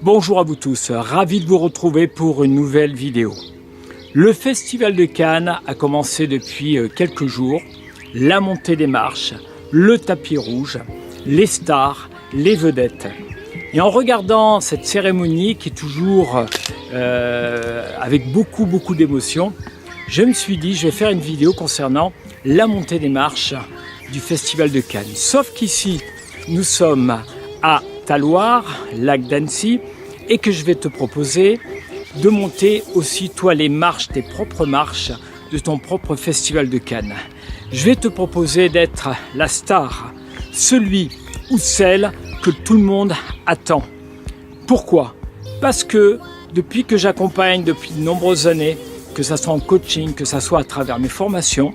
Bonjour à vous tous, ravi de vous retrouver pour une nouvelle vidéo. Le Festival de Cannes a commencé depuis quelques jours. La montée des marches, le tapis rouge, les stars, les vedettes. Et en regardant cette cérémonie qui est toujours avec beaucoup d'émotion, je me suis dit je vais faire une vidéo concernant la montée des marches du Festival de Cannes. Sauf qu'ici, nous sommes à Talloires, lac d'Annecy, et que je vais te proposer de monter aussi toi les marches, tes propres marches de ton propre Festival de Cannes. Je vais te proposer d'être la star, celui ou celle que tout le monde attend. Pourquoi? Parce que depuis que j'accompagne depuis de nombreuses années, que ce soit en coaching, que ce soit à travers mes formations,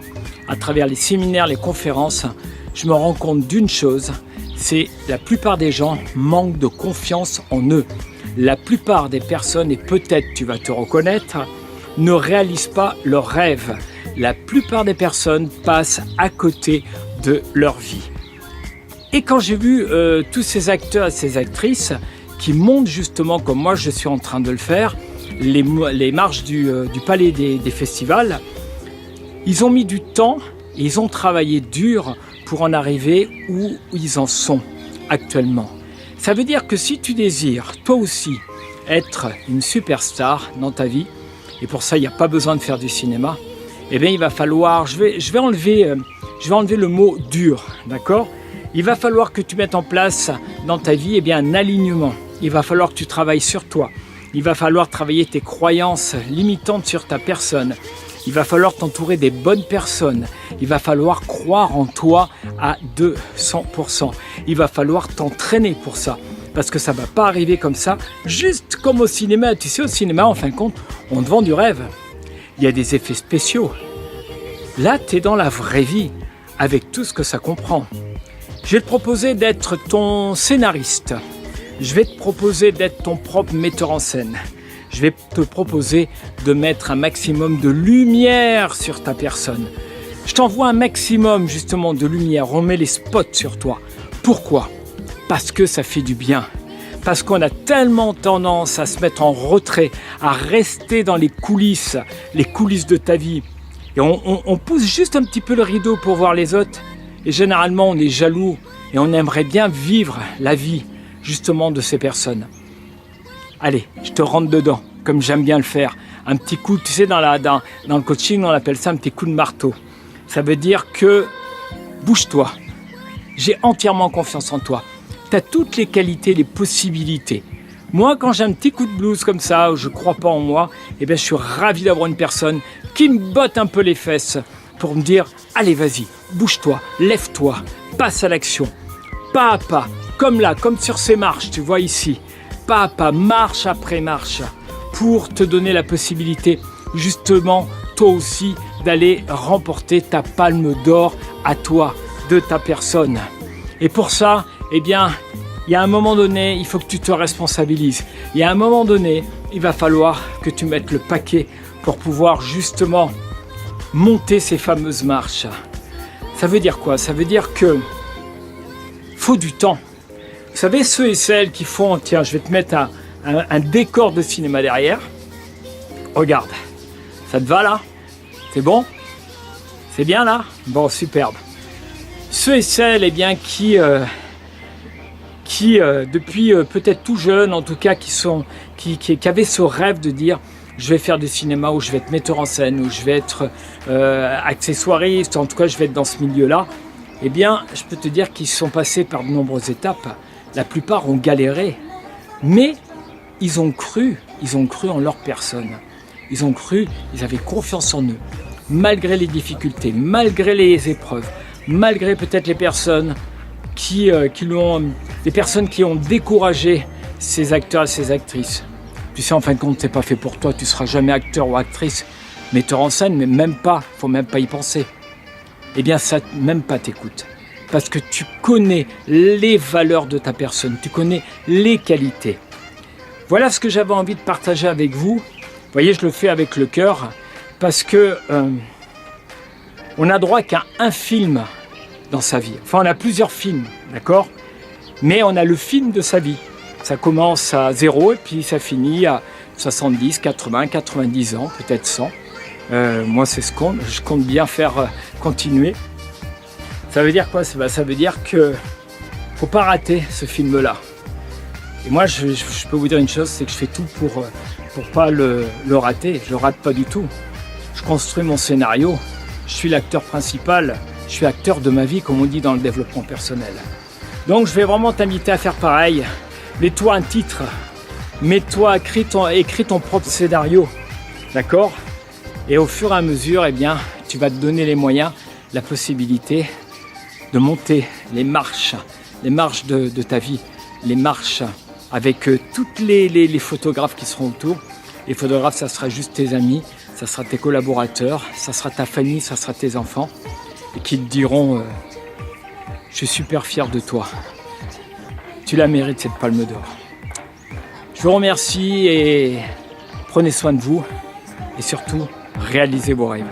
à travers les séminaires, les conférences, je me rends compte d'une chose, c'est la plupart des gens manquent de confiance en eux. La plupart des personnes, et peut-être tu vas te reconnaître, ne réalisent pas leurs rêves. La plupart des personnes passent à côté de leur vie. Et quand j'ai vu tous ces acteurs et ces actrices qui montent justement comme moi je suis en train de le faire, les marches du palais des festivals, ils ont mis du temps et ils ont travaillé dur pour en arriver où ils en sont actuellement. Ça veut dire que si tu désires, toi aussi, être une superstar dans ta vie, et pour ça, il n'y a pas besoin de faire du cinéma, eh bien, il va falloir, je vais enlever le mot dur, d'accord? Il va falloir que tu mettes en place dans ta vie un alignement. Il va falloir que tu travailles sur toi. Il va falloir travailler tes croyances limitantes sur ta personne. Il va falloir t'entourer des bonnes personnes. Il va falloir croire en toi à 200%. Il va falloir t'entraîner pour ça. Parce que ça ne va pas arriver comme ça, juste comme au cinéma. Tu sais, au cinéma, en fin de compte, on te vend du rêve. Il y a des effets spéciaux. Là, tu es dans la vraie vie, avec tout ce que ça comprend. Je vais te proposer d'être ton scénariste. Je vais te proposer d'être ton propre metteur en scène. Je vais te proposer de mettre un maximum de lumière sur ta personne. Je t'envoie un maximum justement de lumière. On met les spots sur toi. Pourquoi? Parce que ça fait du bien. Parce qu'on a tellement tendance à se mettre en retrait, à rester dans les coulisses de ta vie. Et on pousse juste un petit peu le rideau pour voir les autres. Et généralement, on est jaloux et on aimerait bien vivre la vie justement de ces personnes. Allez, je te rentre dedans, comme j'aime bien le faire. Un petit coup, tu sais, dans le coaching, on appelle ça un petit coup de marteau. Ça veut dire que bouge-toi. J'ai entièrement confiance en toi. Tu as toutes les qualités, les possibilités. Moi, quand j'ai un petit coup de blues comme ça, où je ne crois pas en moi, je suis ravi d'avoir une personne qui me botte un peu les fesses pour me dire « Allez, vas-y, bouge-toi, lève-toi, passe à l'action. » Pas à pas, comme là, comme sur ces marches, tu vois ici. Pas à pas, marche après marche, pour te donner la possibilité, justement, toi aussi, d'aller remporter ta palme d'or à toi, de ta personne. Et pour ça, il y a un moment donné, il faut que tu te responsabilises. Il y a un moment donné, il va falloir que tu mettes le paquet pour pouvoir justement monter ces fameuses marches. Ça veut dire quoi? Ça veut dire que faut du temps. Vous savez, ceux et celles qui font, tiens, je vais te mettre un décor de cinéma derrière. Regarde, ça te va là? C'est bon? C'est bien là? Bon, superbe. Ceux et celles qui depuis peut-être tout jeune, en tout cas, qui avaient ce rêve de dire je vais faire du cinéma, ou je vais être metteur en scène, ou je vais être accessoiriste, en tout cas je vais être dans ce milieu-là, je peux te dire qu'ils sont passés par de nombreuses étapes. La plupart ont galéré, mais ils ont cru en leur personne. Ils ont cru, ils avaient confiance en eux, malgré les difficultés, malgré les épreuves, malgré peut-être les personnes qui ont découragé ces acteurs et ces actrices. Tu sais, en fin de compte, c'est pas fait pour toi, tu seras jamais acteur ou actrice, metteur en scène, mais même pas, faut même pas y penser. Ça, même pas t'écoute. Parce que tu connais les valeurs de ta personne, tu connais les qualités. Voilà ce que j'avais envie de partager avec vous. Vous voyez, je le fais avec le cœur, parce que on n'a droit qu'à un film dans sa vie. Enfin, on a plusieurs films, d'accord? Mais on a le film de sa vie. Ça commence à 0 et puis ça finit à 70, 80, 90 ans, peut-être 100. Moi, c'est ce qu'on je compte bien faire continuer. Ça veut dire quoi? Ça veut dire que faut pas rater ce film-là. Et moi, je peux vous dire une chose, c'est que je fais tout pour pas le rater. Je le rate pas du tout. Je construis mon scénario. Je suis l'acteur principal. Je suis acteur de ma vie, comme on dit dans le développement personnel. Donc, je vais vraiment t'inviter à faire pareil. Mets-toi un titre. Mets-toi, écris ton propre scénario. D'accord? Et au fur et à mesure, eh bien, tu vas te donner les moyens, la possibilité de monter les marches de ta vie, les marches avec toutes les photographes qui seront autour. Les photographes, ça sera juste tes amis, ça sera tes collaborateurs, ça sera ta famille, ça sera tes enfants, et qui te diront je suis super fier de toi. Tu la mérites, cette palme d'or. Je vous remercie et prenez soin de vous, et surtout, réalisez vos rêves.